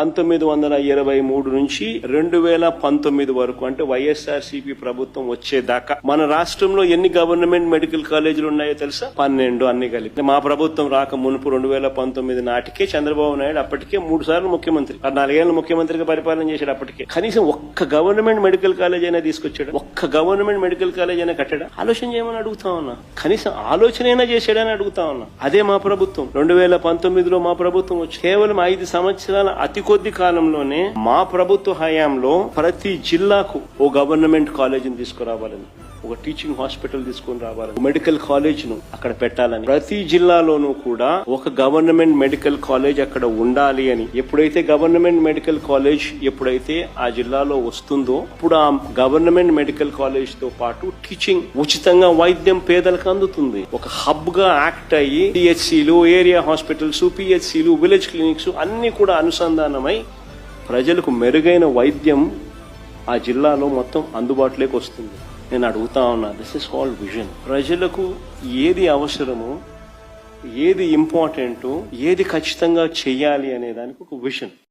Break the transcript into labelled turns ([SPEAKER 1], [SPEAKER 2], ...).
[SPEAKER 1] 1923 నుంచి 2019 వరకు అంటే వైఎస్ఆర్సీపీ ప్రభుత్వం వచ్చేదాకా మన రాష్ట్రంలో ఎన్ని గవర్నమెంట్ మెడికల్ కాలేజీలు ఉన్నాయో తెలుసా? 12 అన్ని కలిపి. మా ప్రభుత్వం రాక మునుపు 2019 నాటికే చంద్రబాబు నాయుడు అప్పటికే 3 సార్లు ముఖ్యమంత్రి, 4 ఏళ్ళు ముఖ్యమంత్రిగా పరిపాలన చేశాడు. అప్పటికే కనీసం ఒక్క గవర్నమెంట్ మెడికల్ కాలేజ్ అయినా తీసుకొచ్చాడు? ఒక్క గవర్నమెంట్ మెడికల్ కాలేజ్ అయినా కట్టాడా? ఆలోచన చేయమని అడుగుతా ఉన్నా. కనీసం ఆలోచన అయినా చేశాడని అడుగుతా ఉన్నా. అదే మా ప్రభుత్వం 2019లో మా ప్రభుత్వం వచ్చి కేవలం 5 సంవత్సరాల అతి కొద్ది కాలంలోనే మా ప్రభుత్వ హయాంలో ప్రతి జిల్లాకు ఓ గవర్నమెంట్ కాలేజీని తీసుకురావాలని, ఒక టీచింగ్ హాస్పిటల్ తీసుకుని రావాలని, మెడికల్ కాలేజ్ ను అక్కడ పెట్టాలని, ప్రతి జిల్లాలోనూ కూడా ఒక గవర్నమెంట్ మెడికల్ కాలేజ్ అక్కడ ఉండాలి అని. ఎప్పుడైతే గవర్నమెంట్ మెడికల్ కాలేజ్ ఎప్పుడైతే ఆ జిల్లాలో వస్తుందో అప్పుడు ఆ గవర్నమెంట్ మెడికల్ కాలేజ్ తో పాటు టీచింగ్, ఉచితంగా వైద్యం పేదలకు అందుతుంది. ఒక హబ్ గా యాక్ట్ అయ్యి పిహెచ్సిలు, ఏరియా హాస్పిటల్స్, పిహెచ్సిలు, విలేజ్ క్లినిక్స్ అన్ని కూడా అనుసంధానమై ప్రజలకు మెరుగైన వైద్యం ఆ జిల్లాలో మొత్తం అందుబాటులోకి వస్తుంది. నేను అడుగుతా ఉన్నా, దిస్ ఇస్ కాల్డ్ విజన్. ప్రజలకు ఏది అవసరమో, ఏది ఇంపార్టెంటో, ఏది ఖచ్చితంగా చెయ్యాలి అనే దానికి ఒక విజన్.